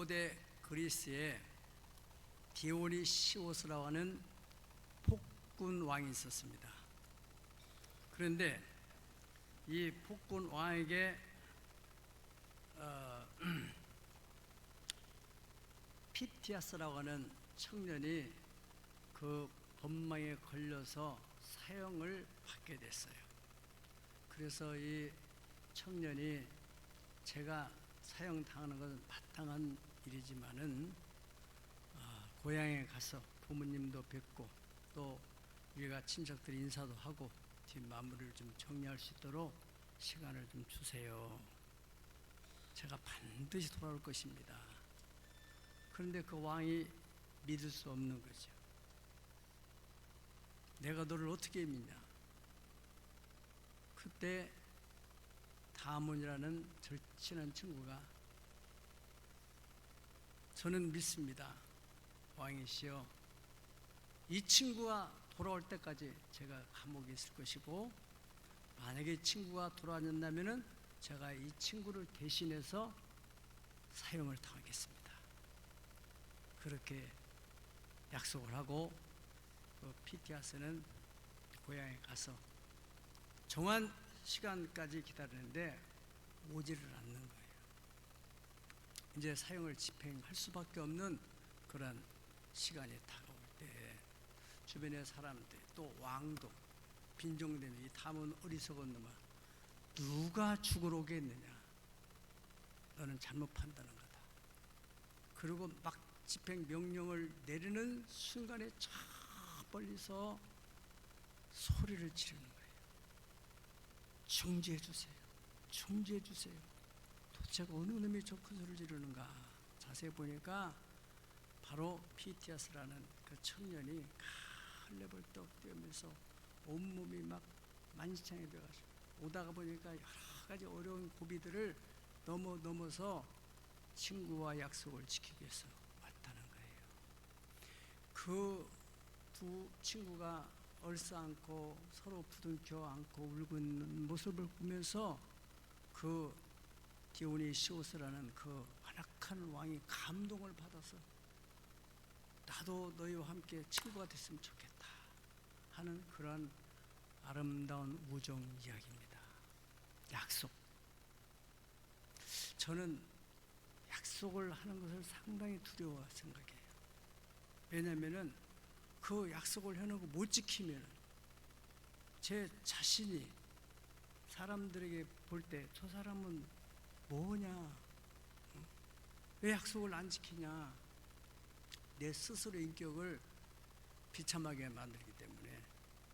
고대 그리스에 디오니시오스라고 하는 폭군 왕이 있었습니다. 그런데 이 폭군 왕에게 피티아스라고 하는 청년이 그 법망에 걸려서 사형을 받게 됐어요. 그래서 이 청년이 제가 사형당하는 것은 마땅한 일이지만은 고향에 가서 부모님도 뵙고 또 우리가 친척들이 인사도 하고 뒷마무리를 좀 정리할 수 있도록 시간을 좀 주세요. 제가 반드시 돌아올 것입니다. 그런데 그 왕이 믿을 수 없는 거죠. 내가 너를 어떻게 믿냐? 그때 다몬이라는 절친한 친구가 저는 믿습니다. 왕이시여, 이 친구가 돌아올 때까지 제가 감옥에 있을 것이고 만약에 친구가 돌아왔다면 제가 이 친구를 대신해서 사형을 당하겠습니다. 그렇게 약속을 하고 그 피티아스는 고향에 가서 정한 시간까지 기다리는데 오지를 않는 거예요. 이제 사형을 집행할 수밖에 없는 그런 시간이 다가올 때 주변의 사람들 또 왕도 빈정되는 이 다몬 어리석은 놈아, 누가 죽으러 오겠느냐? 너는 잘못 판단한 거다. 그리고 막 집행 명령을 내리는 순간에 저 멀리서 소리를 지르는 거예요. 중지해 주세요. 중지해 주세요. 도대체 어느 놈이 저 큰 소리를 지르는가? 자세히 보니까 바로 피티아스라는 그 청년이 갈래벌떡 뛰면서 온몸이 막 만신창이 되어가지고 오다가 보니까 여러 가지 어려운 고비들을 넘어서 친구와 약속을 지키기 위해서 왔다는 거예요. 그 두 친구가 얼싸안고 서로 부둥켜 안고 울고 있는 모습을 보면서 그 디오니시오스라는 그 완악한 왕이 감동을 받아서 나도 너희와 함께 친구가 됐으면 좋겠다 하는 그런 아름다운 우정 이야기입니다. 약속. 저는 약속을 하는 것을 상당히 두려워 생각해요. 왜냐하면 그 약속을 해놓고 못 지키면 제 자신이 사람들에게 볼 때 저 사람은 뭐냐? 왜 약속을 안 지키냐? 내 스스로 인격을 비참하게 만들기 때문에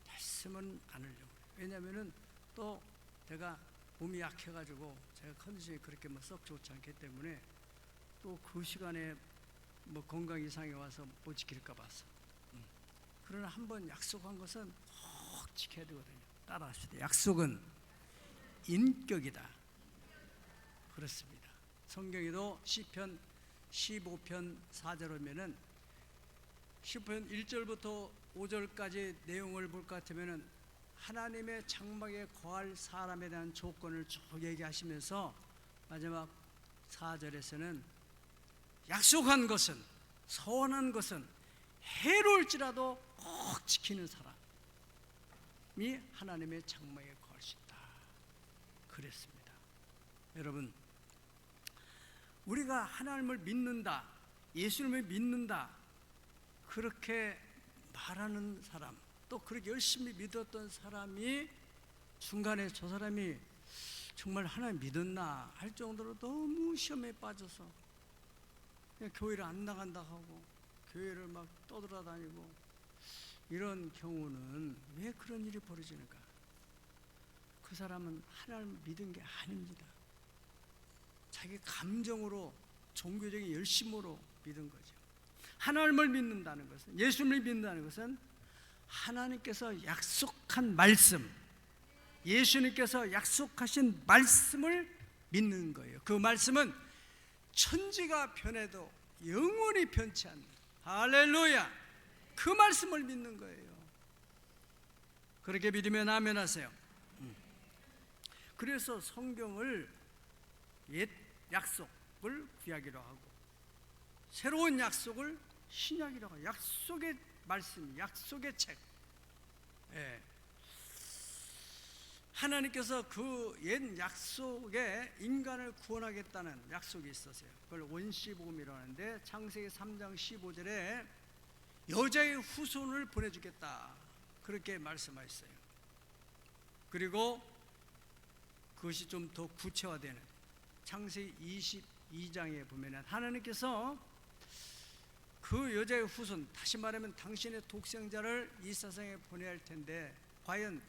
말씀은 안 하려고 해요. 왜냐하면 또 내가 몸이 약해가지고 제가 컨디션이 그렇게 썩 좋지 않기 때문에 또 그 시간에 뭐 건강 이상이 와서 못 지킬까 봐서. 그러나 한번 약속한 것은 꼭 지켜야 되거든요. 따라하시죠. 약속은 인격이다. 그렇습니다. 성경에도 시편 15편 4절 오면은 10편 1절부터 5절까지 내용을 볼 것 같으면은 하나님의 장막에 거할 사람에 대한 조건을 쭉 얘기하시면서 마지막 4절에서는 약속한 것은, 서원한 것은 해로울지라도 꼭 지키는 사람이 하나님의 장막에 거할 수 있다. 그랬습니다. 여러분, 우리가 하나님을 믿는다, 예수님을 믿는다 그렇게 말하는 사람, 또 그렇게 열심히 믿었던 사람이 중간에 저 사람이 정말 하나님 믿었나 할 정도로 너무 시험에 빠져서 그냥 교회를 안 나간다 하고 교회를 막 떠돌아다니고 이런 경우는 왜 그런 일이 벌어지는가? 그 사람은 하나님을 믿은 게 아닙니다. 자기 감정으로 종교적인 열심으로 믿은 거죠. 하나님을 믿는다는 것은, 예수님을 믿는다는 것은 하나님께서 약속한 말씀, 예수님께서 약속하신 말씀을 믿는 거예요. 그 말씀은 천지가 변해도 영원히 변치 않는, 할렐루야, 그 말씀을 믿는 거예요. 그렇게 믿으면 아멘 하세요. 그래서 성경을 옛 약속을 구하기로 하고 새로운 약속을 신약이라고 해요. 약속의 말씀, 약속의 책. 예. 하나님께서 그 옛 약속에 인간을 구원하겠다는 약속이 있었어요. 그걸 원시복음이라고 하는데 창세기 3장 15절에 여자의 후손을 보내주겠다 그렇게 말씀하셨어요. 그리고 그것이 좀 더 구체화되는 창세기 22장에 보면 하나님께서 그 여자의 후손, 다시 말하면 당신의 독생자를 이 세상에 보내야 할 텐데 과연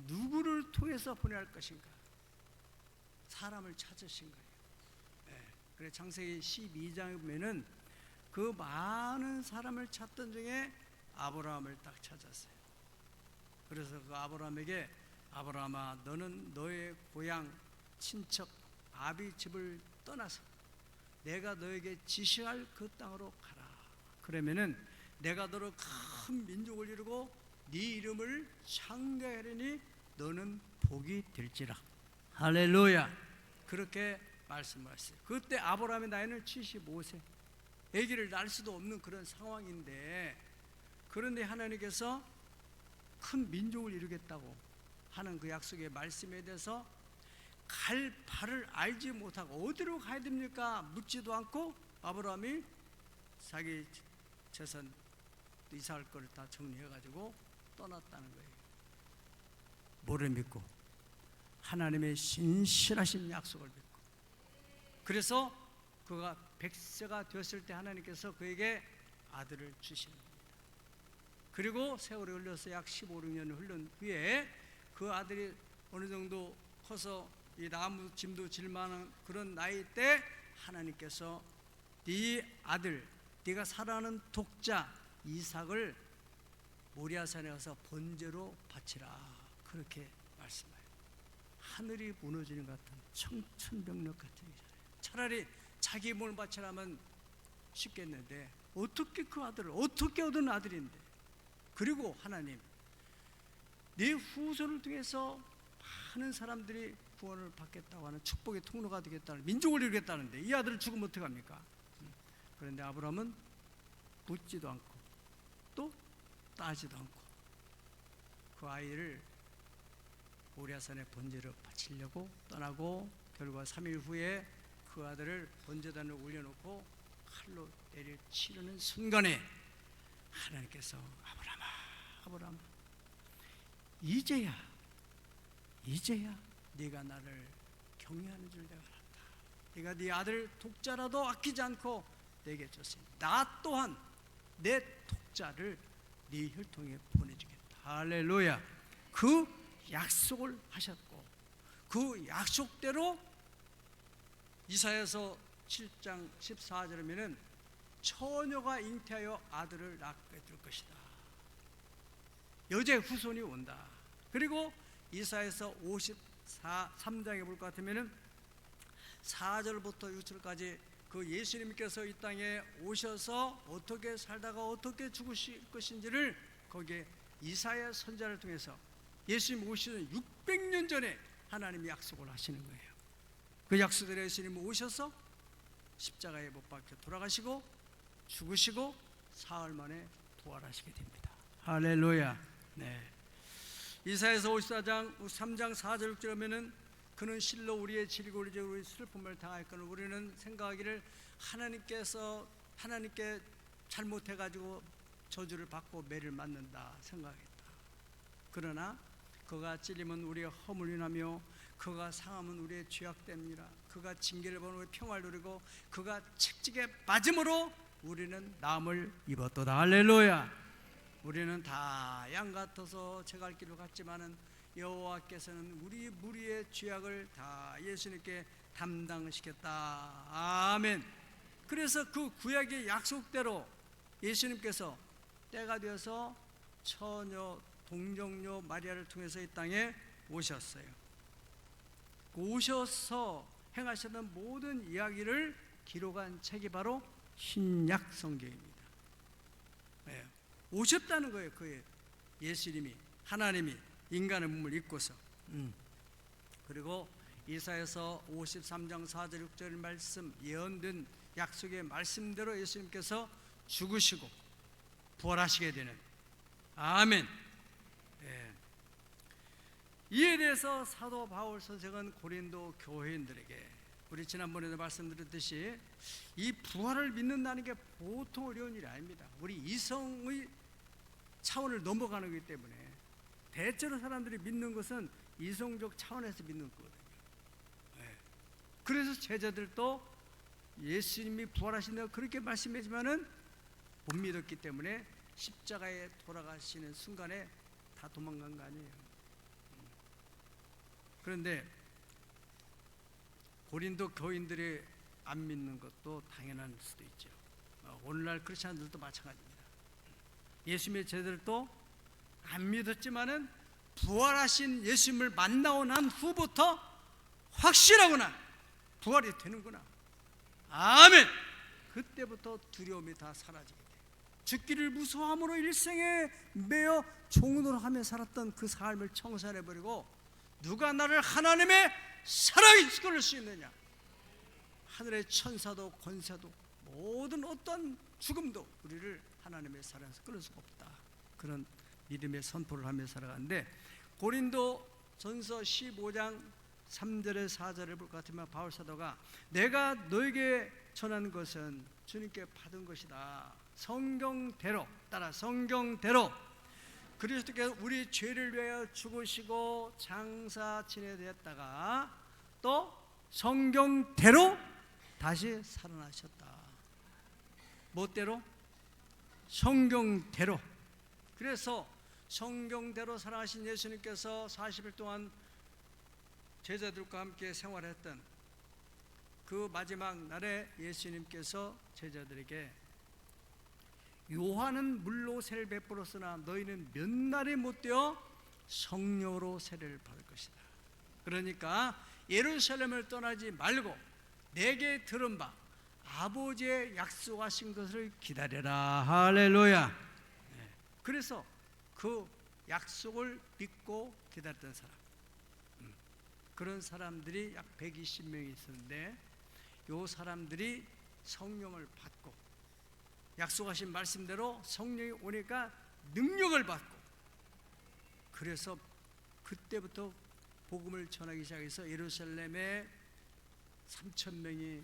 누구를 통해서 보내야 할 것인가? 사람을 찾으신 거예요. 네. 그래서 창세기 12장에 보면은 그 많은 사람을 찾던 중에 아브라함을 딱 찾았어요. 그래서 그 아브라함에게 아브라함아, 너는 너의 고향 친척 아비 집을 떠나서 내가 너에게 지시할 그 땅으로 가라. 그러면은 내가 너로 큰 민족을 이루고 네 이름을 창대하리니 너는 복이 될지라. 할렐루야. 그렇게 말씀하셨어요. 그때 아브라함의 나이는 75세. 아기를 낳을 수도 없는 그런 상황인데, 그런데 하나님께서 큰 민족을 이루겠다고 하는 그 약속의 말씀에 대해서 갈 바를 알지 못하고 어디로 가야 됩니까? 묻지도 않고 아브라함이 자기 재산 이사할 거를 다 정리해가지고 떠났다는 거예요. 뭐를 믿고? 하나님의 신실하신 약속을 믿고. 그래서 그가 100세가 되었을 때 하나님께서 그에게 아들을 주시는 겁니다. 그리고 세월이 흘러서 약 15, 16년 흘른 후에 그 아들이 어느 정도 커서 이 나무 짐도 질 만한 그런 나이 때 하나님께서 네 아들, 네가 사랑하는 독자 이삭을 모리아산에 가서 번제로 바치라. 그렇게 말씀해요. 하늘이 무너지는 것 같은 청천벽력 같은 일이잖아요. 차라리 자기 몸을 바치라면 쉽겠는데 어떻게 그 아들을 어떻게 얻은 아들인데. 그리고 하나님, 네 후손을 통해서 많은 사람들이 구원을 받겠다고 하는 축복의 통로가 되겠다는, 민족을 이루겠다는데 이 아들을 죽으면 어떡합니까? 그런데 아브라함은 묻지도 않고 또 따지도 않고 그 아이를 모리아산에 번제로 바치려고 떠나고, 결과 3일 후에 그 아들을 번제단에 올려놓고 칼로 때려 치르는 순간에 하나님께서 아브라함아, 아브라함아, 이제야 네가 나를 경외하는 줄 내가 알았다. 네가 네 아들 독자라도 아끼지 않고 내게 줬으니 나 또한 내 독자를 네 혈통에 보내주겠다. 할렐루야. 그 약속을 하셨고 그 약속대로 이사야서 7장 14절이면은 처녀가 잉태하여 아들을 낳게 될 것이다. 여자의 후손이 온다. 그리고 이사야서 53장에 볼 것 같으면은 4절부터 6절까지 그 예수님께서 이 땅에 오셔서 어떻게 살다가 어떻게 죽으실 것인지를 거기에 이사야 선지자를 통해서 예수님 오시는 600년 전에 하나님이 약속을 하시는 거예요. 그 약속대로 예수님이 오셔서 십자가에 못 박혀 돌아가시고 죽으시고 사흘 만에 부활하시게 됩니다. 할렐루야. 네. 이사야서 54장 3장 4절 6절 하면은 그는 실로 우리의 질고를 지어 우리 슬픔을 당하였거늘 우리는 생각하기를 하나님께 잘못해가지고 저주를 받고 매를 맞는다 생각했다. 그러나 그가 찔리면 우리의 허물 인하며 그가 상하면 우리의 죄악됨이라. 그가 징계를 받으면 우리 평화를 누리고 그가 채찍에 맞음으로 우리는 나음을 입었도다. 할렐루야. 우리는 다 양 같아서 제갈 길로 갔지만은 여호와께서는 우리 무리의 죄악을 다 예수님께 담당시켰다. 아멘. 그래서 그 구약의 약속대로 예수님께서 때가 되어서 처녀 동정녀 마리아를 통해서 이 땅에 오셨어요. 오셔서 행하셨던 모든 이야기를 기록한 책이 바로 신약 성경입니다. 네. 오셨다는 거예요. 그 예수님이, 하나님이 인간의 몸을 입고서. 그리고 이사야서 53장 4절 6절 말씀 예언된 약속의 말씀대로 예수님께서 죽으시고 부활하시게 되는, 아멘. 예. 이에 대해서 사도 바울 선생은 고린도 교회인들에게, 우리 지난번에도 말씀드렸듯이 이 부활을 믿는다는 게 보통 어려운 일이 아닙니다. 우리 이성의 차원을 넘어가는 거기 때문에 대체로 사람들이 믿는 것은 이성적 차원에서 믿는 거거든요. 예. 그래서 제자들도 예수님이 부활하신다고 그렇게 말씀하지만은 못 믿었기 때문에 십자가에 돌아가시는 순간에 다 도망간 거 아니에요. 그런데 고린도 교인들이 안 믿는 것도 당연한 수도 있죠. 오늘날 크리스천들도 마찬가지입니다. 예수님의 제자들도 안 믿었지만은 부활하신 예수님을 만나고 난 후부터 확실하구나, 부활이 되는구나, 아멘. 그때부터 두려움이 다 사라지게 돼요. 죽기를 무서워함으로 일생에 매여 종으로 하며 살았던 그 삶을 청산해버리고, 누가 나를 하나님의 사랑에 이끌을 수 있느냐? 하늘의 천사도 권세도 모든 어떤 죽음도 우리를 하나님의 사랑에서 끌을 수가 없다. 그런 믿음의 선포를 하며 살아가는데, 고린도 전서 15장 3절에 4절을 볼 것 같으면 바울 사도가 내가 너에게 전한 것은 주님께 받은 것이다. 성경대로, 따라 성경대로 그리스도께서 우리 죄를 위하여 죽으시고 장사 지내되었다가 또 성경대로 다시 살아나셨다. 뭐대로? 성경대로. 그래서 성경대로 살아가신 예수님께서 40일 동안 제자들과 함께 생활했던 그 마지막 날에 예수님께서 제자들에게 요한은 물로 세를 베풀었으나 너희는 몇 날이 못되어 성령으로 세례를 받을 것이다. 그러니까 예루살렘을 떠나지 말고 내게 들은 바 아버지의 약속하신 것을 기다려라. 할렐루야. 그래서 그 약속을 믿고 기다렸던 사람, 그런 사람들이 약 120명이 있었는데, 이 사람들이 성령을 받고 약속하신 말씀대로 성령이 오니까 능력을 받고, 그래서 그때부터 복음을 전하기 시작해서 예루살렘에 3,000명이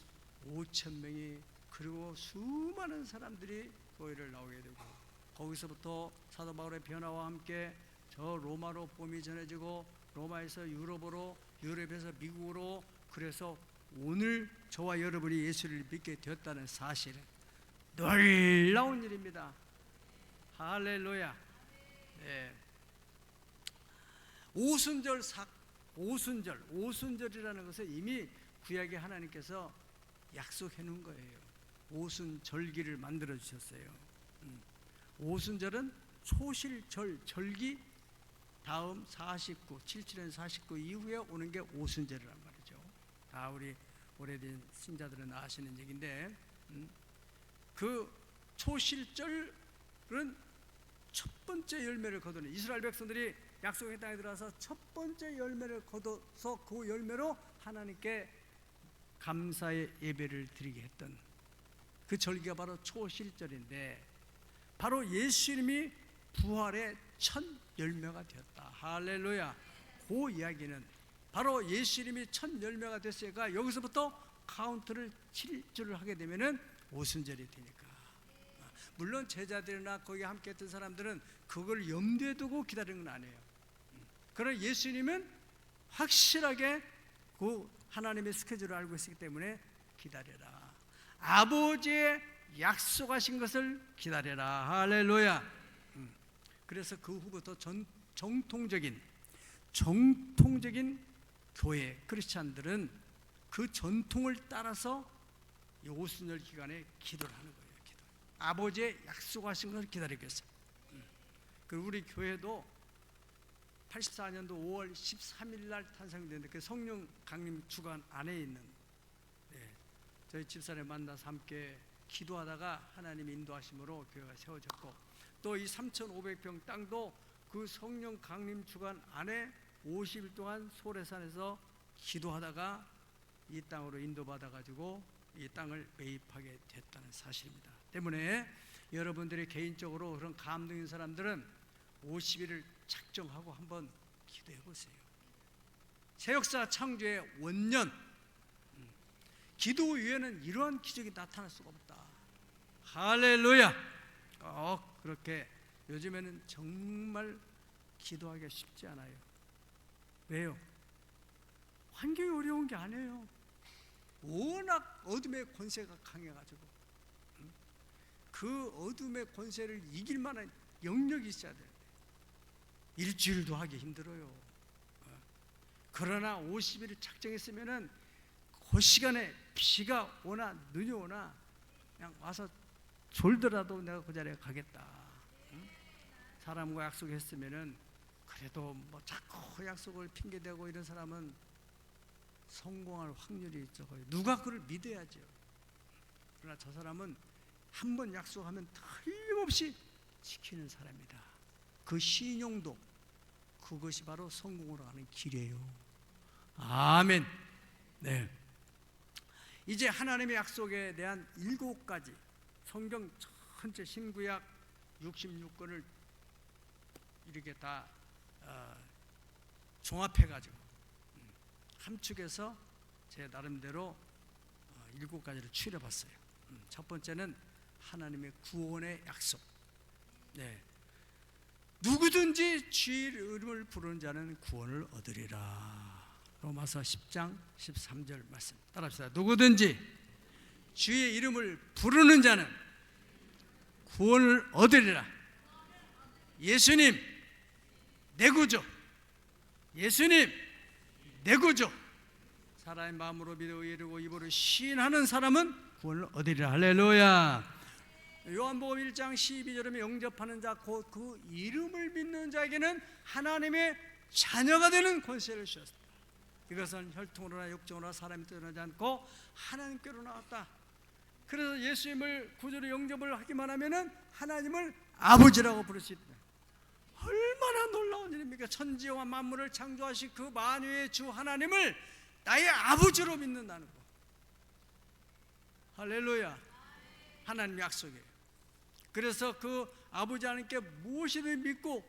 5,000명이 그리고 수많은 사람들이 교회를 나오게 되고, 거기서부터 사도 바울의 변화와 함께 저 로마로 복음이 전해지고 로마에서 유럽으로, 유럽에서 미국으로, 그래서 오늘 저와 여러분이 예수를 믿게 되었다는 사실은 놀라운 일입니다. 할렐루야. 네. 오순절이라는 것은 이미 구약의 하나님께서 약속해 놓은 거예요. 오순절기를 만들어 주셨어요. 오순절은 초실절, 절기 다음 49, 77년 49 이후에 오는 게 오순절이란 말이죠. 다 우리 오래된 신자들은 아시는 얘기인데, 그 초실절은 첫 번째 열매를 거두는, 이스라엘 백성들이 약속의 땅에 들어와서 첫 번째 열매를 거둬서 그 열매로 하나님께 감사의 예배를 드리게 했던 그 절기가 바로 초실절인데, 바로 예수님이 부활의 첫 열매가 되었다. 할렐루야. 그 이야기는 바로 예수님이 첫 열매가 됐으니까 여기서부터 카운트를 7주를 하게 되면은 오순절이 되니까. 물론 제자들이나 거기 함께 했던 사람들은 그걸 염두에 두고 기다리는 건 아니에요. 그러나 예수님은 확실하게 그 하나님의 스케줄을 알고 있기 때문에 기다려라. 아버지의 약속하신 것을 기다려라. 할렐루야. 그래서 그 후부터 정통적인 교회 크리스찬들은 그 전통을 따라서 이 오순절 기간에 기도를 하는 거예요. 기도. 아버지의 약속하신 것을 기다리고 있어요. 그리고 우리 교회도 84년도 5월 13일 날 탄생됐는데, 그 성령 강림 주간 안에 있는, 저희 집사를 만나서 함께 기도하다가 하나님 인도하심으로 교회가 세워졌고, 또 이 3,500평 땅도 그 성령 강림 주간 안에 50일 동안 소래산에서 기도하다가 이 땅으로 인도받아 가지고 이 땅을 매입하게 됐다는 사실입니다. 때문에 여러분들이 개인적으로 그런 감동 있는 사람들은 50일을 작정하고 한번 기도해 보세요. 새 역사 창조의 원년, 기도 위에는 이러한 기적이 나타날 수가 없다. 할렐루야. 꼭 그렇게 요즘에는 정말 기도하기가 쉽지 않아요. 왜요? 환경이 어려운 게 아니에요. 워낙 어둠의 권세가 강해가지고 그 어둠의 권세를 이길 만한 영역이 있어야 되는데 일주일도 하기 힘들어요. 그러나 50일을 작정했으면은 그 시간에 비가 오나 눈이 오나 그냥 와서 졸더라도 내가 그 자리에 가겠다. 사람과 약속했으면은 그래도 뭐 자꾸 약속을 핑계대고 이런 사람은 성공할 확률이 적어요. 누가 그걸 믿어야죠. 그러나 저 사람은 한 번 약속하면 틀림없이 지키는 사람이다. 그 신용도 그것이 바로 성공으로 가는 길이에요. 아멘. 네. 이제 하나님의 약속에 대한 7가지 성경 전체 신구약 66권을 이렇게 다 종합해가지고 함축해서 제 나름대로 7가지를 추려봤어요. 첫 번째는 하나님의 구원의 약속. 네. 누구든지 주의 이름을 부르는 자는 구원을 얻으리라. 로마서 10장 13절 말씀 따라합시다. 누구든지 주의 이름을 부르는 자는 구원을 얻으리라. 예수님 내 구주, 예수님 내 구주. 사람의 마음으로 믿어 이르고 입으로 시인하는 사람은 구원을 얻으리라. 할렐루야. 요한복음 1장 12절에 영접하는 자 곧 그 이름을 믿는 자에게는 하나님의 자녀가 되는 권세를 주셨습니다. 이것은 혈통으로나 육정으로나 사람이 떠나지 않고 하나님께로 나왔다. 그래서 예수님을 구주로 영접을 하기만 하면은 하나님을 아버지라고 부를 수 있다. 얼마나 놀라운 일입니까? 천지와 만물을 창조하신 그 만유의 주 하나님을 나의 아버지로 믿는다는 거. 할렐루야. 하나님 약속이에요. 그래서 그 아버지 하나님께 무엇이든 믿고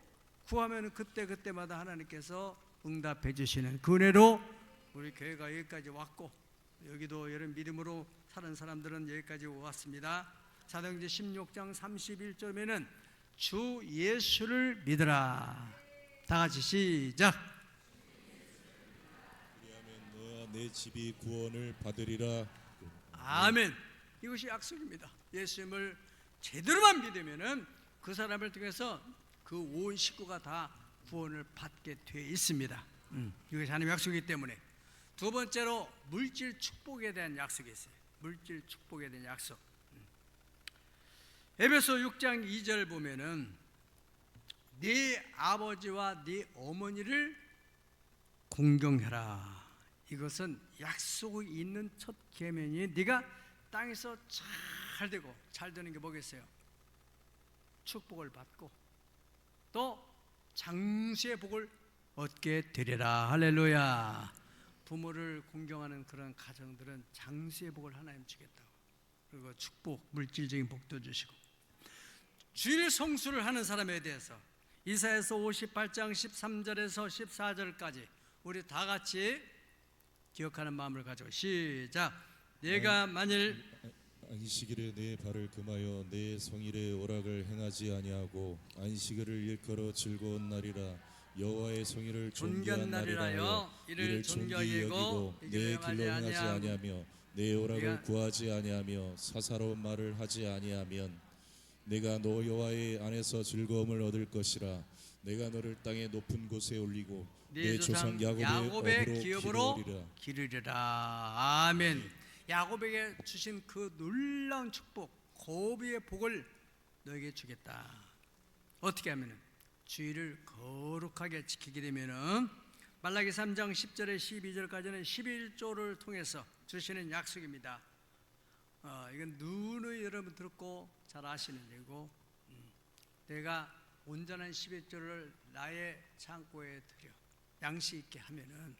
구하면 그때마다 하나님께서 응답해 주시는 그 은혜로 우리 교회가 여기까지 왔고, 여기도 여러분 믿음으로 사는 사람들은 여기까지 왔습니다. 사도행전 16장 31절에는 주 예수를 믿으라. 다 같이 시작. 그리하면 너와 내 집이 구원을 받으리라. 아멘. 이것이 약속입니다. 예수님을 제대로만 믿으면은 그 사람을 통해서 그 온 식구가 다 구원을 받게 되어 있습니다. 이것이 하나님의 약속이기 때문에. 두 번째로 물질 축복에 대한 약속이 있어요. 물질 축복에 대한 약속. 에베소 6장 2절 보면은 네 아버지와 네 어머니를 공경해라. 이것은 약속이 있는 첫 계명이 네가 땅에서 잘 되고, 잘 되는 게 뭐겠어요? 축복을 받고 또 장수의 복을 얻게 되리라. 할렐루야. 부모를 공경하는 그런 가정들은 장수의 복을 하나님 주겠다고, 그리고 축복, 물질적인 복도 주시고. 주일 성수를 하는 사람에 대해서 이사야서 58장 13절에서 14절까지 우리 다 같이 기억하는 마음을 가지고 시작. 내가 만일 안식일에 내 발을 금하여 내 성일의 오락을 행하지 아니하고 안식일을 일컬어 즐거운 날이라 여호와의 성일을 존귀한 날이라 하여 이를 존귀히 여기고 내 길로 행하지 아니하며 내 오락을 구하지 아니하며 사사로운 말을 하지 아니하면 내가 너 여호와의 안에서 즐거움을 얻을 것이라. 내가 너를 땅의 높은 곳에 올리고 내 조상 야곱의 기업으로 기르리라. 아멘. 야곱에게 주신 그 놀라운 축복, 고비의 복을 너에게 주겠다. 어떻게 하면은 주일을 거룩하게 지키게 되면은 말라기 3장 10절에 12절까지는 11조를 통해서 주시는 약속입니다. 이건 누누이 여러분 듣고 잘 아시는 일이고, 내가 온전한 11조를 나의 창고에 들여 양식 있게 하면은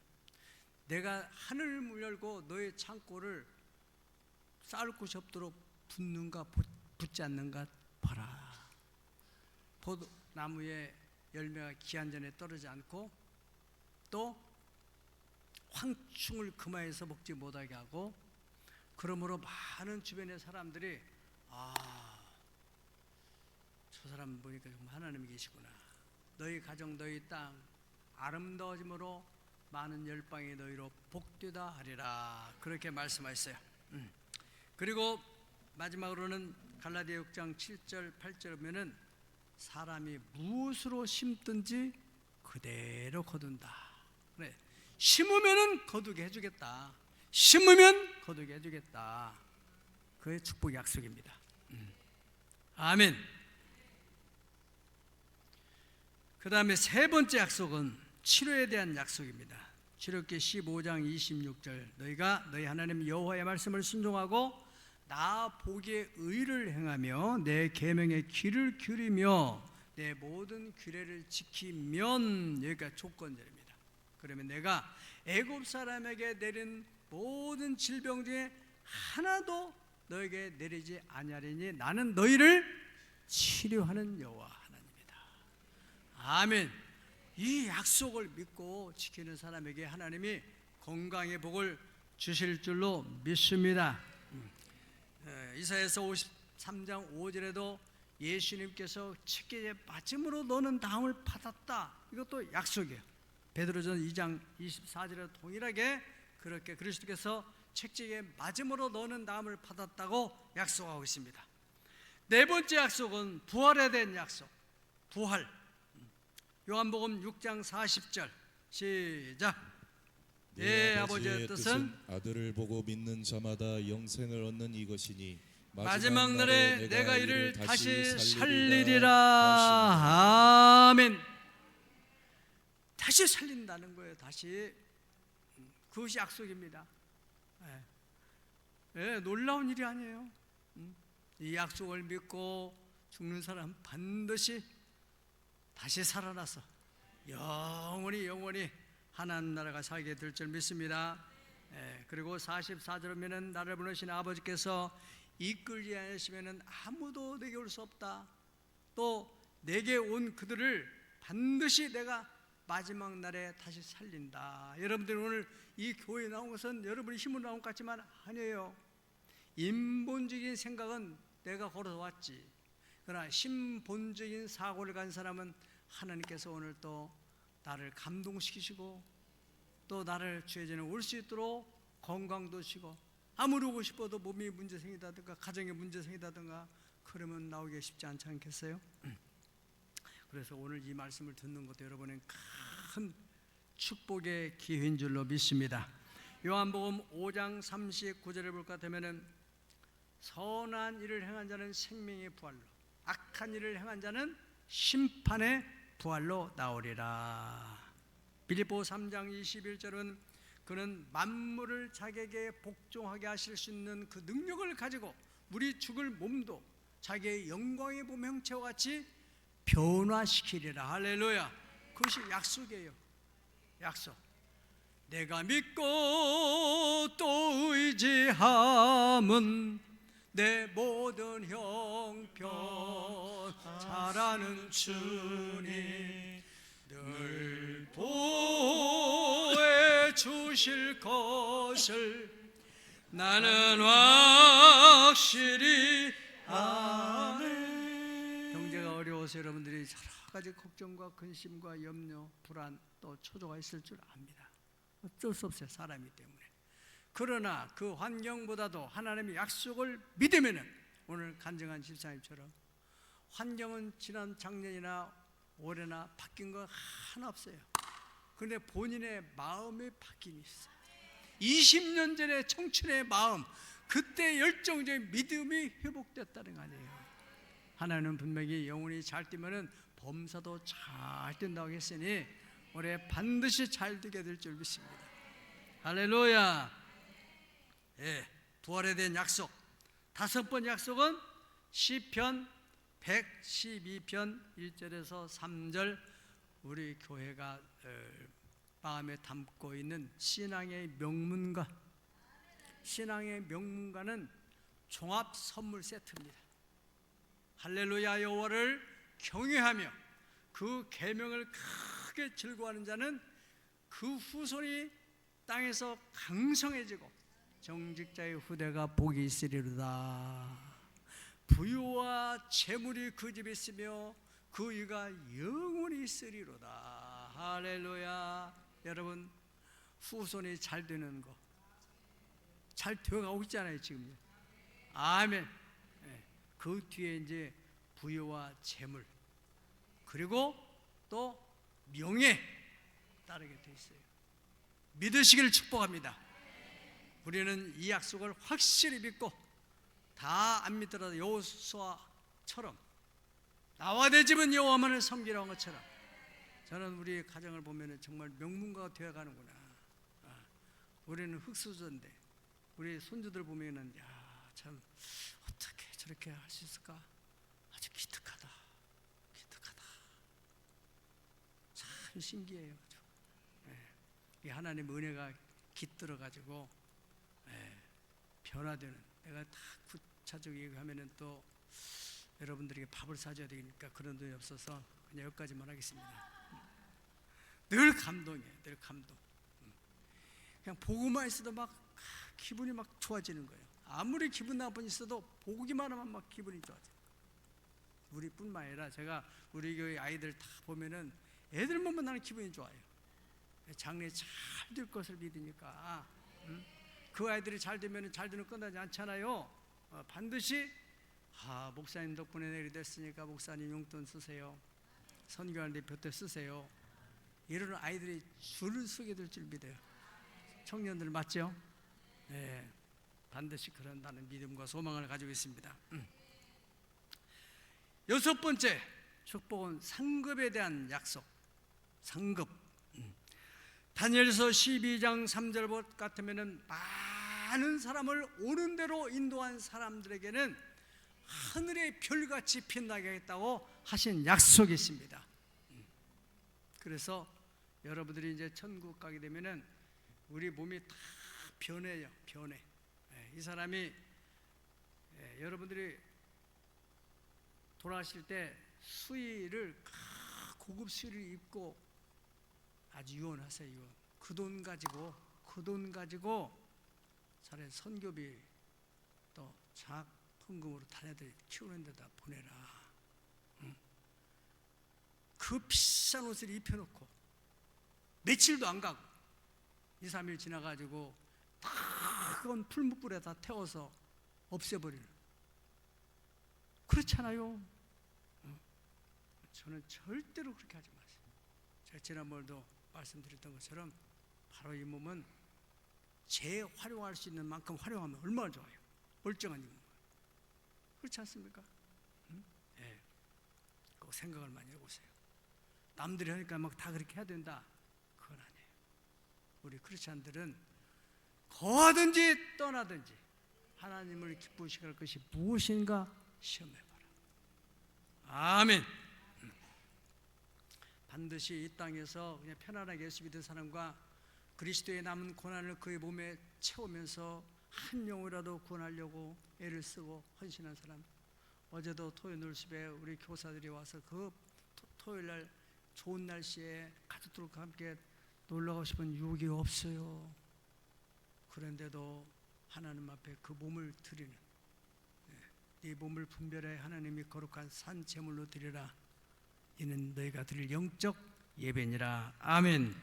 내가 하늘을 열고 너의 창고를 쌓을 곳이 없도록 붙는가 붙지 않는가 봐라. 포도나무의 열매가 기한 전에 떨어지지 않고 또 황충을 금하에서 먹지 못하게 하고, 그러므로 많은 주변의 사람들이 저 사람 보니까 정말 하나님이 계시구나. 너희 가정 너희 땅 아름다워짐으로 많은 열방이 너희로 복되다 하리라. 그렇게 말씀하셨어요. 그리고 마지막으로는 갈라디아 6장 7절 8절 보면은 사람이 무엇으로 심든지 그대로 거둔다. 그래. 심으면은 거두게 해주겠다. 심으면 거두게 해주겠다. 그의 축복 약속입니다. 아멘. 그 다음에 세 번째 약속은 치료에 대한 약속입니다. 출애굽기 15장 26절 너희가 너희 하나님 여호와의 말씀을 순종하고 나 보기에 의를 행하며 내 계명에 귀를 기울이며 내 모든 규례를 지키면, 여기가 조건절입니다. 그러면 내가 애굽 사람에게 내린 모든 질병 중에 하나도 너에게 내리지 아니하리니 나는 너희를 치료하는 여호와 하나님이다. 아멘. 이 약속을 믿고 지키는 사람에게 하나님이 건강의 복을 주실 줄로 믿습니다. 이사야서 53장 5절에도 예수님께서 책기에 맞음으로 너는 나음을 받았다. 이것도 약속이에요. 베드로전 2장 24절에 동일하게 그렇게 그리스도께서 책기에 맞음으로 너는 나음을 받았다고 약속하고 있습니다. 네 번째 약속은 부활에 대한 약속. 부활. 요한복음 6장 40절 시작. 내 아버지의 뜻은 아들을 보고 믿는 자마다 영생을 얻는 이것이니 마지막 날에 내가 이를 다시 살리리라. 아멘. 다시 살린다는 거예요. 다시. 그것이 약속입니다. 놀라운 일이 아니에요. 이 약속을 믿고 죽는 사람 반드시 다시 살아나서 영원히 하나님 나라가 살게 될 줄 믿습니다. 그리고 44절 보면은 나를 부르신 아버지께서 이끌지 않으시면은 아무도 내게 올 수 없다. 또 내게 온 그들을 반드시 내가 마지막 날에 다시 살린다. 여러분들 오늘 이 교회에 나온 것은 여러분이 힘으로 나온 것 같지만 아니에요. 인본적인 생각은 내가 걸어서 왔지. 그러나 신본적인 사고를 간 사람은 하나님께서 오늘 또 나를 감동시키시고 또 나를 주의 전에 올 수 있도록 건강도 주시고, 아무리 오고 싶어도 몸이 문제 생기다든가 가정에 문제 생기다든가 그러면 나오기 쉽지 않지 않겠어요? 그래서 오늘 이 말씀을 듣는 것도 여러분은 큰 축복의 기회인 줄로 믿습니다. 요한복음 5장 39절을 볼 것 같으면 선한 일을 행한 자는 생명의 부활로, 악한 일을 행한 자는 심판의 부활로 나오리라. 빌립보 3장 21절은 그는 만물을 자기에게 복종하게 하실 수 있는 그 능력을 가지고 우리 죽을 몸도 자기의 영광의 몸 형체와 같이 변화시키리라. 할렐루야. 그것이 약속이에요. 약속. 내가 믿고 또 의지함은 내 모든 형편 잘하는 주님 늘 보혜 주실 것을 나는 확실히 아네. 경제가 어려워서 여러분들이 여러 가지 걱정과 근심과 염려, 불안 또 초조가 있을 줄 압니다. 어쩔 수 없어요. 사람이기 때문에. 그러나 그 환경보다도 하나님의 약속을 믿으면 오늘 간증한 집사님처럼 환경은 지난 작년이나 올해나 바뀐 거 하나 없어요. 그런데 본인의 마음의 바뀜이 있어요. 20년 전의 청춘의 마음, 그때 열정적인 믿음이 회복됐다는 거 아니에요. 하나님은 분명히 영혼이 잘 뛰면 범사도 잘 뛴다고 했으니 올해 반드시 잘 되게 될 줄 믿습니다. 할렐루야. 부활에 대한 약속. 다섯 번 약속은 시편 112편 1절에서 3절, 우리 교회가 마음에 담고 있는 신앙의 명문가. 신앙의 명문가는 종합 선물 세트입니다. 할렐루야 여호와를 경외하며 그 계명을 크게 즐거워하는 자는 그 후손이 땅에서 강성해지고 정직자의 후대가 복이 있으리로다. 부유와 재물이 그 집에 있으며 그 의가 영원히 있으리로다. 할렐루야. 여러분, 후손이 잘 되는 거 잘 되어가고 있잖아요 지금. 아멘. 그 뒤에 이제 부유와 재물 그리고 또 명예 따르게 돼 있어요. 믿으시기를 축복합니다. 우리는 이 약속을 확실히 믿고 다 안 믿더라도 여호수아처럼 나와 내 집은 여호와만을 섬기라 한 것처럼 저는 우리 가정을 보면 정말 명문가가 되어가는구나. 우리는 흙수저인데 우리 손주들 보면은 참 어떻게 저렇게 할 수 있을까? 아주 기특하다. 참 신기해요. 이 하나님 은혜가 깃들어 가지고 변화되는. 내가 다 구체적으로 얘기하면은 또 여러분들에게 밥을 사줘야 되니까 그런 돈이 없어서 그냥 여기까지만 하겠습니다. 늘 감동이에요. 늘 감동. 그냥 보고만 있어도 막 기분이 막 좋아지는 거예요. 아무리 기분 나쁜 있어도 보기만 하면 막 기분이 좋아져요. 우리뿐만 아니라 제가 우리 교회 아이들 다 보면은 애들 보면 나는 기분이 좋아요. 장래 잘 될 것을 믿으니까. 그 아이들이 잘 되면 잘 되는 끝나지 않잖아요. 반드시 목사님 덕분에 내일이 됐으니까 목사님 용돈 쓰세요. 선교하는 데 볕에 쓰세요. 이러는 아이들이 줄을 서게 될 줄 믿어요. 청년들 맞죠? 네, 반드시 그런다는 믿음과 소망을 가지고 있습니다. 여섯 번째 축복은 상급에 대한 약속. 상급. 다니엘서 12장 3절 같으면은 많은 사람을 오는 대로 인도한 사람들에게는 하늘의 별같이 빛나게 하겠다고 하신 약속이 있습니다. 그래서 여러분들이 이제 천국 가게 되면은 우리 몸이 다 변해요. 변해. 이 사람이 여러분들이 돌아가실 때 수의를 고급 수의를 입고 아주 유언하세요. 유언. 그 돈 가지고 차라리 선교비 또 장학금으로 자네들 키우는 데다 보내라. 그 비싼 옷을 입혀놓고 며칠도 안 가고 2, 3일 지나가지고 다 그건 풀무불에 다 태워서 없애버리는. 그렇잖아요. 저는 절대로 그렇게 하지 마세요. 제가 지난번에도 말씀드렸던 것처럼 바로 이 몸은 재활용할 수 있는 만큼 활용하면 얼마나 좋아요. 멀쩡한 이 몸. 그렇지 않습니까? 예. 꼭 생각을 많이 해보세요. 남들이 하니까 막 다 그렇게 해야 된다. 그건 아니에요. 우리 크리스찬들은 거하든지 떠나든지 하나님을 기쁘시게 할 것이 무엇인가 시험해봐라. 아멘. 반드시 이 땅에서 그냥 편안하게 예수 믿는 사람과 그리스도의 남은 고난을 그의 몸에 채우면서 한 영혼이라도 구원하려고 애를 쓰고 헌신한 사람. 어제도 토요일 놀습에 우리 교사들이 와서 그 토요일 날 좋은 날씨에 가족들과 함께 놀러 가고 싶은 유혹이 없어요. 그런데도 하나님 앞에 그 몸을 드리는, 네 몸을 분별해 하나님이 거룩한 산 제물로 드리라. 이는 너희가 드릴 영적 예배니라. 아멘.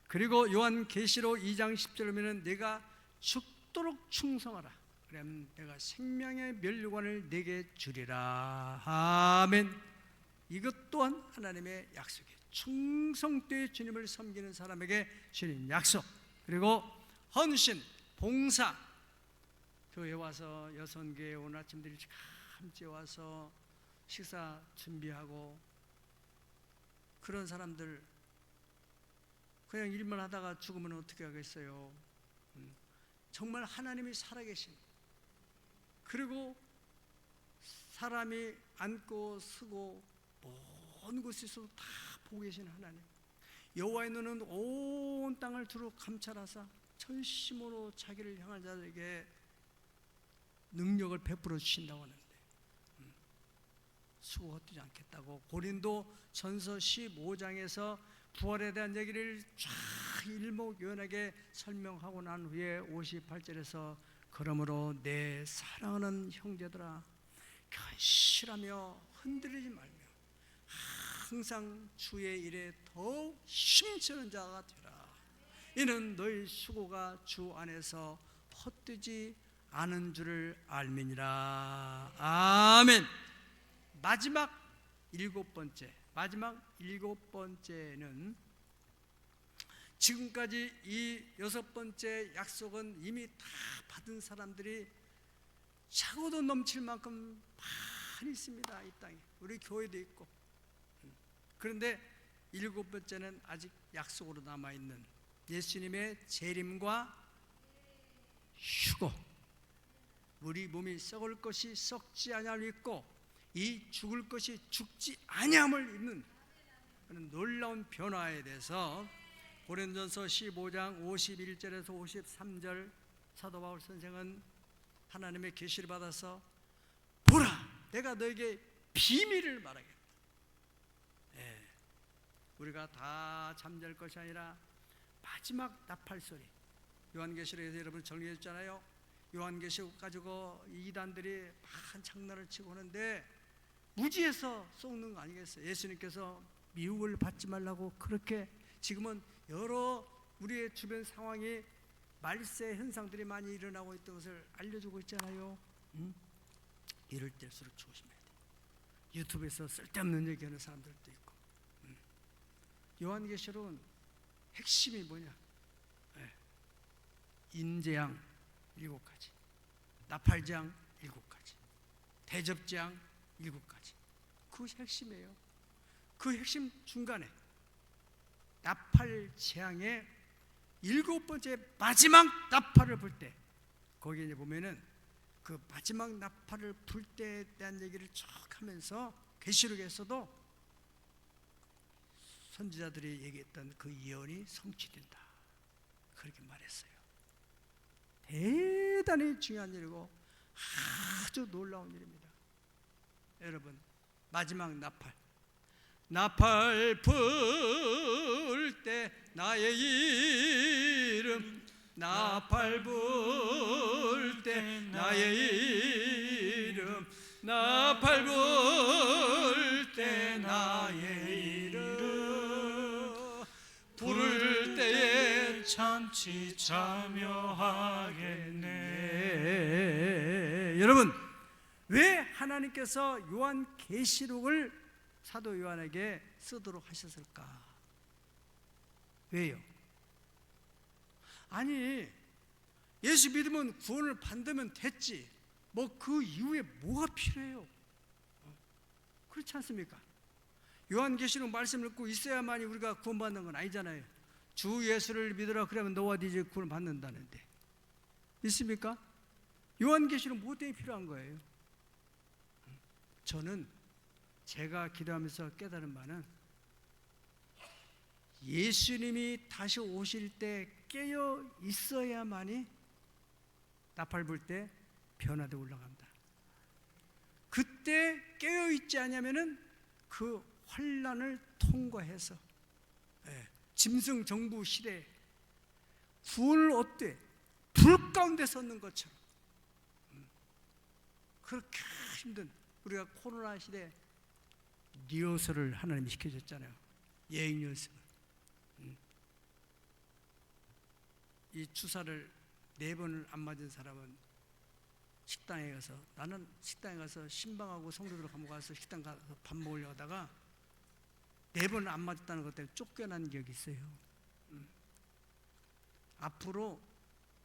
그리고 요한계시록 2장 10절에 보면 내가 죽도록 충성하라. 그러면 내가 생명의 면류관을 내게 주리라. 아멘. 이것 또한 하나님의 약속이에요. 충성되이 주님을 섬기는 사람에게 주신 약속. 그리고 헌신, 봉사. 교회 와서 여성교회 오늘 아침들 일찍 함께 와서 식사 준비하고 그런 사람들 그냥 일만 하다가 죽으면 어떻게 하겠어요? 정말 하나님이 살아계신, 그리고 사람이 앉고 서고 먼 곳에서 다 보고 계신 하나님. 여호와의 눈은 온 땅을 두루 감찰하사 전심으로 자기를 향한 자들에게 능력을 베풀어 주신다고 하는데 수고 헛되지 않겠다고 고린도 전서 15장에서 부활에 대한 얘기를 쫙 일목요연하게 설명하고 난 후에 58절에서 그러므로 내 사랑하는 형제들아 견실하며 흔들리지 말며 항상 주의 일에 더욱 힘쓰는 자가 되라. 이는 너희 수고가 주 안에서 헛되지 않은 줄을 알미니라. 아멘. 마지막 일곱 번째는 지금까지 이 여섯 번째 약속은 이미 다 받은 사람들이 차고도 넘칠 만큼 많이 있습니다. 이 땅에 우리 교회도 있고. 그런데 일곱 번째는 아직 약속으로 남아있는 예수님의 재림과 휴거. 우리 몸이 썩을 것이 썩지 아니함을 믿고 이 죽을 것이 죽지 아니함을 입는 그런 놀라운 변화에 대해서 고린도전서 15장 51절에서 53절 사도 바울 선생은 하나님의 계시를 받아서 보라 내가 너에게 비밀을 말하겠다. 우리가 다 잠잘 것이 아니라 마지막 나팔 소리. 요한계시록에서 여러분 정리해 줬잖아요. 요한계시록 가지고 이단들이 막 장난을 치고 하는데 무지해서 쏘는 거 아니겠어요? 예수님께서 미움을 받지 말라고 그렇게 지금은 여러 우리의 주변 상황이 말세 현상들이 많이 일어나고 있던 것을 알려주고 있잖아요. 이럴 때일수록 조심해야 돼요. 유튜브에서 쓸데없는 얘기하는 사람들도 있고. 요한계시록은 핵심이 뭐냐? 인재양 7가지, 나팔재앙 7가지, 대접재앙 7가지. 그것이 핵심이에요. 그 핵심 중간에 나팔재앙의 7번째 마지막 나팔을 불 때 거기에 이제 보면은 그 마지막 나팔을 불 때에 대한 얘기를 쭉 하면서 계시록에서도 선지자들이 얘기했던 그 예언이 성취된다 그렇게 말했어요. 대단히 중요한 일이고 아주 놀라운 일입니다. 여러분 마지막 나팔 불 때 나의 이름 나팔 불 때 나의 이름 나팔 불 때 나의 이름 부를 때에 참치 참여하겠네. 여러분 왜 하나님께서 요한계시록을 사도 요한에게 쓰도록 하셨을까? 왜요? 아니 예수 믿으면 구원을 받으면 됐지 뭐 그 이후에 뭐가 필요해요? 그렇지 않습니까? 요한계시록 말씀을 읽고 있어야만이 우리가 구원받는 건 아니잖아요. 주 예수를 믿으라 그러면 너와 네 집 구원을 받는다는데 믿습니까? 요한계시록 뭐 때문에 필요한 거예요? 저는 제가 기도하면서 깨달은 바는 예수님이 다시 오실 때 깨어 있어야만이 나팔 불 때 변화돼 올라간다. 그때 깨어 있지 않으면은 그 환난을 통과해서 짐승 정부 시대에 구원을 얻되 불 가운데 섰는 것처럼 그렇게 힘든 우리가 코로나 시대에 리허설을 하나님이 시켜줬잖아요. 예행 연습을. 이 주사를 4번을 안 맞은 사람은 식당에 가서 나는 식당에 가서 신방하고 성도들 가서 식당 가서 밥 먹으려고 하다가 4번을 안 맞았다는 것 때문에 쫓겨난 기억이 있어요. 앞으로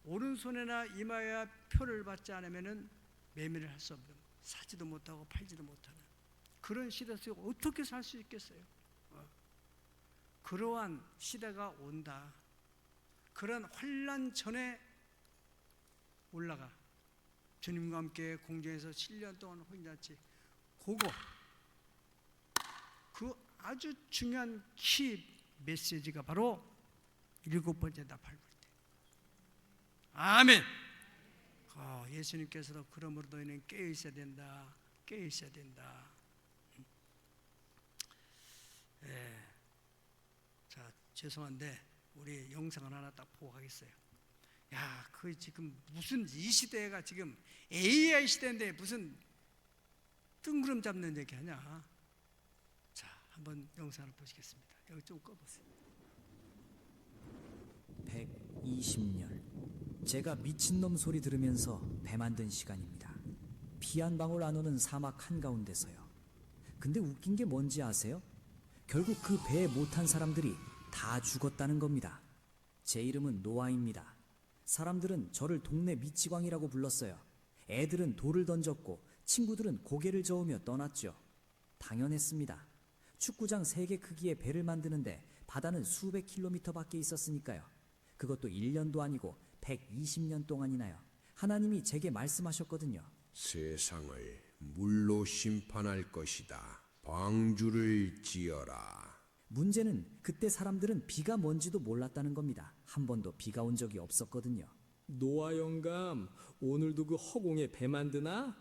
오른손이나 이마에 표를 받지 않으면 매매를 할 수 없는 사지도 못하고 팔지도 못하는 그런 시대 속에 어떻게 살 수 있겠어요? 그러한 시대가 온다. 그런 환난 전에 올라가 주님과 함께 공중에서 7년 동안 혼잔치 그거 그 아주 중요한 키 메시지가 바로 7번째 나팔 불 때. 아멘. 예수님께서도 그러므로 너희는 깨어 있어야 된다. 깨어 있어야 된다. 예. 자, 죄송한데 우리 영상을 하나 딱 보고 가겠어요. 야, 그 지금 무슨 이 시대가 지금 AI 시대인데 무슨 뜬구름 잡는 얘기 하냐? 자, 한번 영상을 보시겠습니다. 여기 좀 꺼보세요. 120년. 제가 미친놈 소리 들으면서 배 만든 시간입니다. 피 한 방울 안 오는 사막 한가운데서요. 근데 웃긴 게 뭔지 아세요? 결국 그 배에 못 탄 사람들이 다 죽었다는 겁니다. 제 이름은 노아입니다. 사람들은 저를 동네 미치광이라고 불렀어요. 애들은 돌을 던졌고 친구들은 고개를 저으며 떠났죠. 당연했습니다. 축구장 3개 크기의 배를 만드는데 바다는 수백 킬로미터 밖에 있었으니까요. 그것도 1년도 아니고 120년 동안이나요. 하나님이 제게 말씀하셨거든요. 세상을 물로 심판할 것이다. 방주를 지어라. 문제는 그때 사람들은 비가 뭔지도 몰랐다는 겁니다. 한 번도 비가 온 적이 없었거든요. 노아 영감, 오늘도 그 허공에 배 만드나?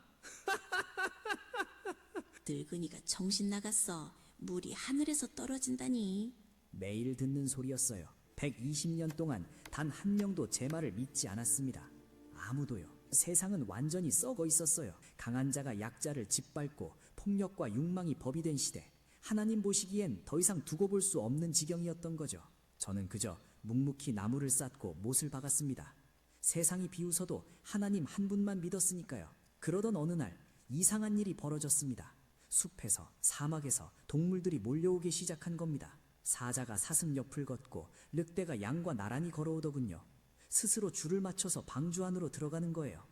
늙은이가 정신 나갔어. 물이 하늘에서 떨어진다니. 매일 듣는 소리였어요. 120년 동안 단 한 명도 제 말을 믿지 않았습니다. 아무도요. 세상은 완전히 썩어 있었어요. 강한 자가 약자를 짓밟고 폭력과 욕망이 법이 된 시대. 하나님 보시기엔 더 이상 두고 볼 수 없는 지경이었던 거죠. 저는 그저 묵묵히 나무를 쌓고 못을 박았습니다. 세상이 비웃어도 하나님 한 분만 믿었으니까요. 그러던 어느 날 이상한 일이 벌어졌습니다. 숲에서 사막에서 동물들이 몰려오기 시작한 겁니다. 사자가 사슴 옆을 걷고 늑대가 양과 나란히 걸어오더군요. 스스로 줄을 맞춰서 방주 안으로 들어가는 거예요.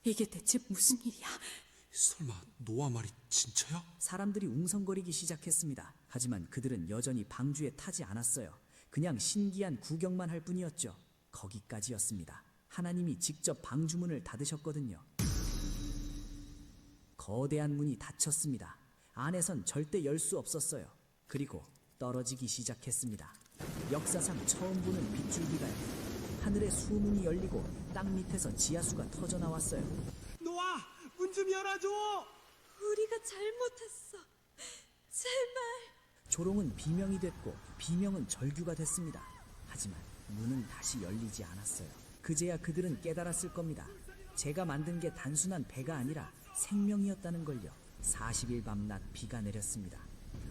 이게 대체 무슨 일이야? 설마 노아 말이 진짜야? 사람들이 웅성거리기 시작했습니다. 하지만 그들은 여전히 방주에 타지 않았어요. 그냥 신기한 구경만 할 뿐이었죠. 거기까지였습니다. 하나님이 직접 방주문을 닫으셨거든요. 거대한 문이 닫혔습니다. 안에선 절대 열 수 없었어요. 그리고 떨어지기 시작했습니다. 역사상 처음 보는 빗줄기가요. 하늘의 수문이 열리고 땅 밑에서 지하수가 터져 나왔어요. 노아, 문 좀 열어줘! 우리가 잘못했어. 제발. 조롱은 비명이 됐고 비명은 절규가 됐습니다. 하지만 문은 다시 열리지 않았어요. 그제야 그들은 깨달았을 겁니다. 제가 만든 게 단순한 배가 아니라 생명이었다는 걸요. 40일 밤낮 비가 내렸습니다.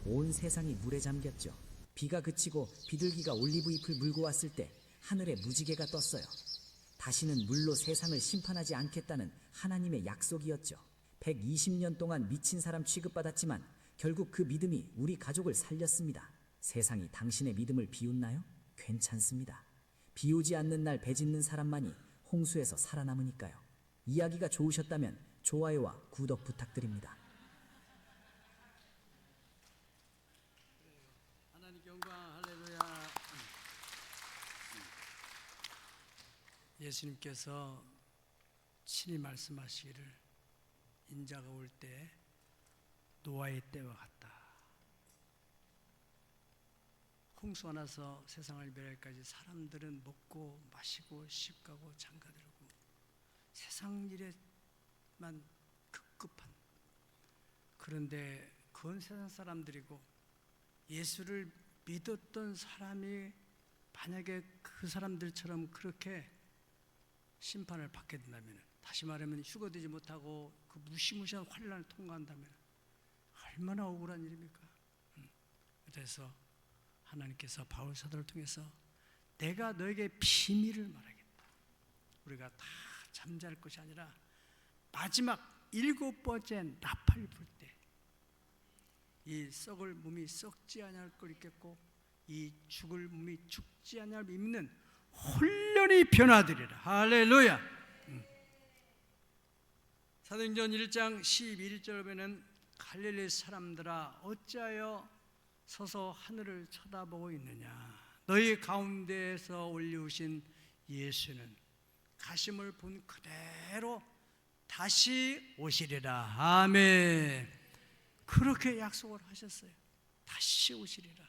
온 세상이 물에 잠겼죠. 비가 그치고 비둘기가 올리브 잎을 물고 왔을 때 하늘에 무지개가 떴어요. 다시는 물로 세상을 심판하지 않겠다는 하나님의 약속이었죠. 120년 동안 미친 사람 취급받았지만 결국 그 믿음이 우리 가족을 살렸습니다. 세상이 당신의 믿음을 비웃나요? 괜찮습니다. 비오지 않는 날 배 짓는 사람만이 홍수에서 살아남으니까요. 이야기가 좋으셨다면 좋아요와 구독 부탁드립니다. 하나님께 영광. 할렐루야. 예수님께서 친히 말씀하시기를 인자가 올 때 노아의 때와 같다. 홍수가 나서 세상을 멸할까지 사람들은 먹고 마시고 시집가고 장가들고 세상 일에만 급급한, 그런데 그건 세상 사람들이고 예수를 믿었던 사람이 만약에 그 사람들처럼 그렇게 심판을 받게 된다면, 다시 말하면 휴거되지 못하고 그 무시무시한 환난을 통과한다면 얼마나 억울한 일입니까? 그래서 하나님께서 바울 사도를 통해서 내가 너에게 비밀을 말하겠다. 우리가 다 잠잘 것이 아니라 마지막 7번째 나팔 불 때 이 썩을 몸이 썩지 아니할 걸 입겠고 이 죽을 몸이 죽지 아니할 입는 혼련히 변화되리라. 할렐루야. 사도행전 1장 11절에 보면 갈릴리 사람들아 어찌하여 서서 하늘을 쳐다보고 있느냐. 너희 가운데에서 올리우신 예수는 가심을 본 그대로 다시 오시리라. 아멘. 그렇게 약속을 하셨어요. 다시 오시리라.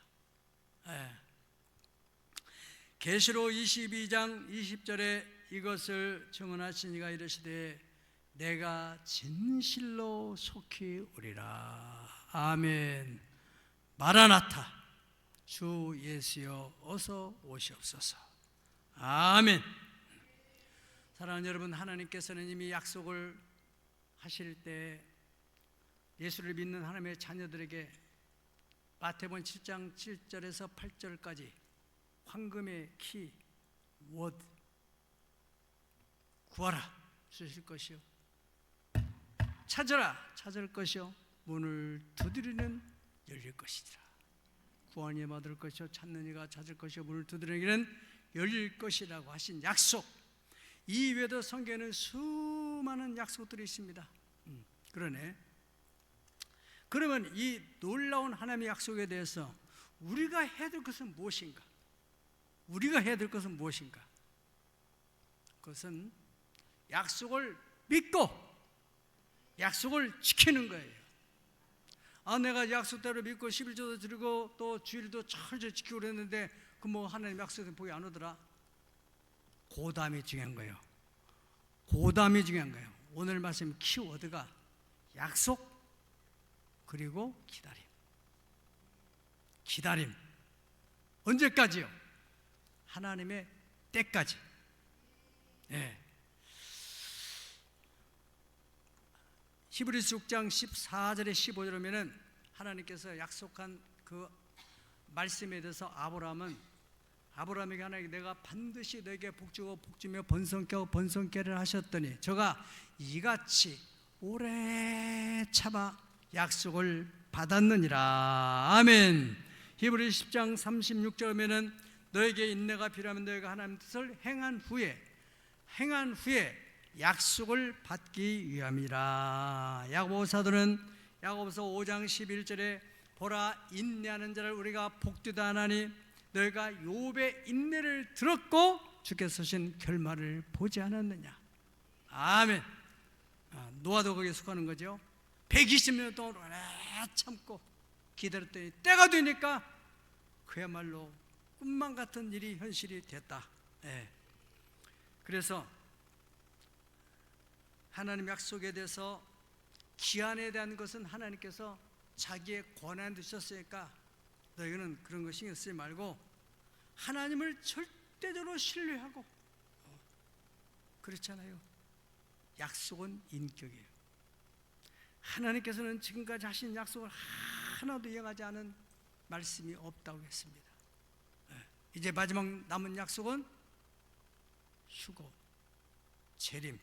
계시록 22장 20절에 이것을 증언하시니가 이르시되 내가 진실로 속히 오리라. 아멘. 마라나타, 주 예수여 어서 오시옵소서. 아멘. 사랑하는 여러분, 하나님께서는 이미 약속을 하실 때 예수를 믿는 하나님의 자녀들에게 마태복음 7장 7절에서 8절까지 황금의 키, 워 구하라 주실 것이요, 찾으라 찾을 것이요, 문을 두드리는 열릴 것이라. 구하니 받을 것이요, 찾는 이가 찾을 것이요, 문을 두드리는 이는 열릴 것이라고 하신 약속. 이 외에도 성경에는 수많은 약속들이 있습니다. 그러네. 그러면 이 놀라운 하나님의 약속에 대해서 우리가 해야 될 것은 무엇인가? 우리가 해야 될 것은 무엇인가? 그것은 약속을 믿고 약속을 지키는 거예요. 내가 약속대로 믿고 11조도 드리고 또 주일도 철저히 지키고 그랬는데 그 뭐 하나님 약속은 보기 안 오더라. 고담이 중요한 거예요. 고담이 중요한 거예요. 오늘 말씀 키워드가 약속 그리고 기다림. 기다림. 언제까지요? 하나님의 때까지. 네. 히브리서 6장 14절에 15절에 보면은 하나님께서 약속한 그 말씀에 대해서 아브라함에게 하나님께 내가 반드시 너에게 복주고 복주며 번성케 하고 번성케를 하셨더니 저가 이같이 오래 참아 약속을 받았느니라. 아멘. 히브리서 10장 36절에 보면은 너에게 인내가 필요하면 너희가 하나님의 뜻을 행한 후에 약속을 받기 위함이라. 야고보 사도는 야고보서 5장 11절에 보라 인내하는 자를 우리가 복되다 하나니 너희가 욥의 인내를 들었고 주께서 신 결말을 보지 않았느냐. 아멘. 노아도 거기에 속하는 거죠. 120년 동안 오래 참고 기다렸더니 때가 되니까 그야말로 꿈만 같은 일이 현실이 됐다. 그래서 하나님 약속에 대해서 기한에 대한 것은 하나님께서 자기의 권한에 두셨으니까 너희는 그런 거 신경 쓰지 말고 하나님을 절대적으로 신뢰하고, 그렇잖아요. 약속은 인격이에요. 하나님께서는 지금까지 하신 약속을 하나도 이행하지 않은 말씀이 없다고 했습니다. 이제 마지막 남은 약속은 휴고, 재림.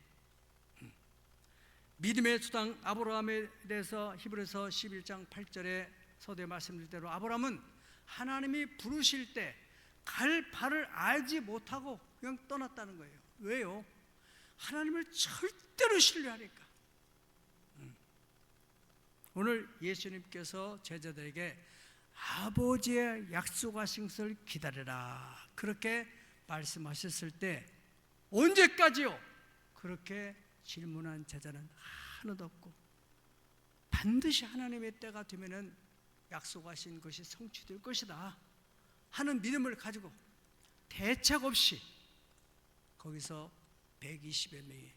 믿음의 수당 아브라함에 대해서 히브리서 11장 8절에 서두에 말씀드린 대로 아브라함은 하나님이 부르실 때 갈 바를 알지 못하고 그냥 떠났다는 거예요. 왜요? 하나님을 절대로 신뢰하니까. 오늘 예수님께서 제자들에게 아버지의 약속하신 것을 기다려라 그렇게 말씀하셨을 때 언제까지요? 그렇게 질문한 제자는 하나도 없고 반드시 하나님의 때가 되면은 약속하신 것이 성취될 것이다 하는 믿음을 가지고 대책 없이 거기서 120여 명이,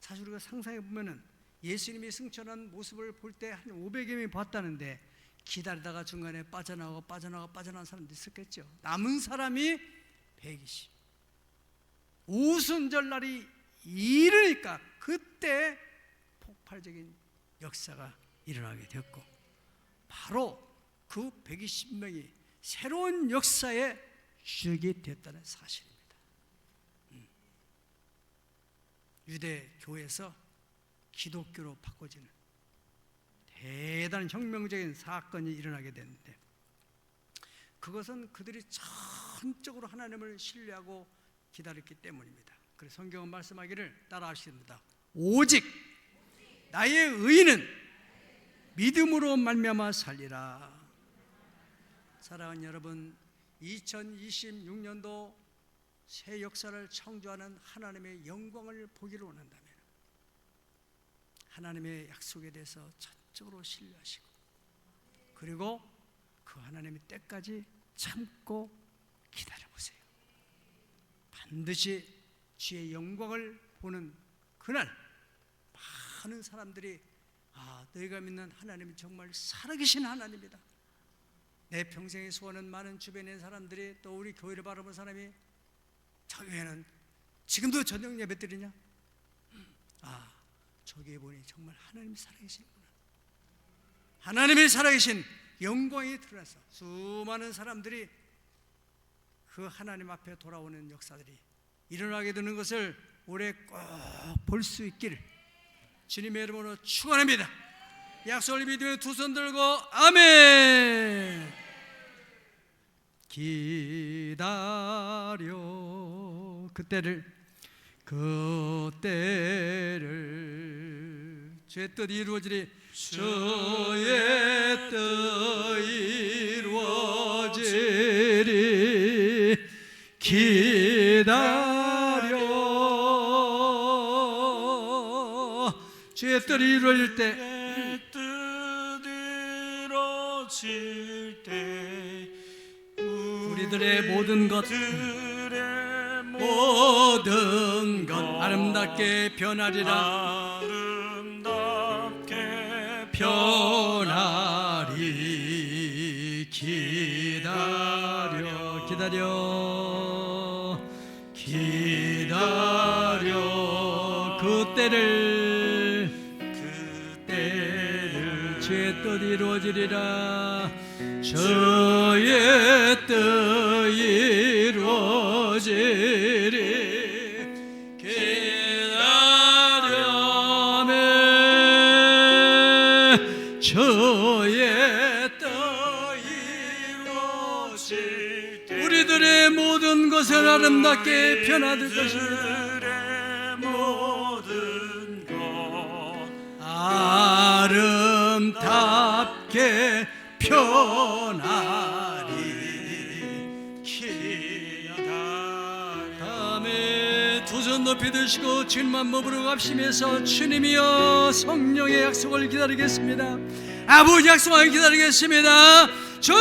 사실 우리가 상상해 보면은 예수님이 승천한 모습을 볼 때 한 500여 명이 봤다는데 기다리다가 중간에 빠져나간 사람도 있었겠죠. 남은 사람이 120. 오순절 날이 이르니까 그때 폭발적인 역사가 일어나게 됐고 바로 그 120명이 새로운 역사의 주역이 됐다는 사실입니다. 유대 교회에서 기독교로 바꿔지는 대단한 혁명적인 사건이 일어나게 됐는데 그것은 그들이 전적으로 하나님을 신뢰하고 기다렸기 때문입니다. 그래서 성경은 말씀하기를 따라하십니다. 오직 나의 의인은 믿음으로 말미암아 살리라. 사랑하는 여러분, 2026년도 새 역사를 창조하는 하나님의 영광을 보기를 원한다면 하나님의 약속에 대해서 전적으로 신뢰하시고 그리고 그 하나님의 때까지 참고 기다려보세요. 반드시 주의 영광을 보는 그날 많은 사람들이 너희가 믿는 하나님이 정말 살아계신 하나님이다. 내 평생의 소원은 많은 주변의 사람들이 또 우리 교회를 바라본 사람이 저 교회는 지금도 저녁 예배 드리냐? 저기에 보니 정말 하나님이 살아계시는구나. 하나님이 살아계신 영광이 드러나서 수많은 사람들이 그 하나님 앞에 돌아오는 역사들이 일어나게 되는 것을 올해 꼭 볼 수 있기를 주님의 이름으로 축원합니다. 약속을 믿으며 두 손 들고 아멘. 기다려 그때를 주의 뜻 이루어지리. 주의 뜻 이루어지리. 기다려 주의 뜻 이루어질 때 우리들의 모든 것 아름답게 변하리라. 변하리. 기다려 그때를 주의 뜻 이루어지리라. 주의 뜻 이루어지리. 기다려매 주의 뜻 이루어질 때 우리들의 모든 것을 아름답게 변화될 것입니다. 아름답게 변하리. 다음에 두 손 높이 드시고 주님만 몸으로 합심해서 주님이여 성령의 약속을 기다리겠습니다. 아버지 약속을 기다리겠습니다. 주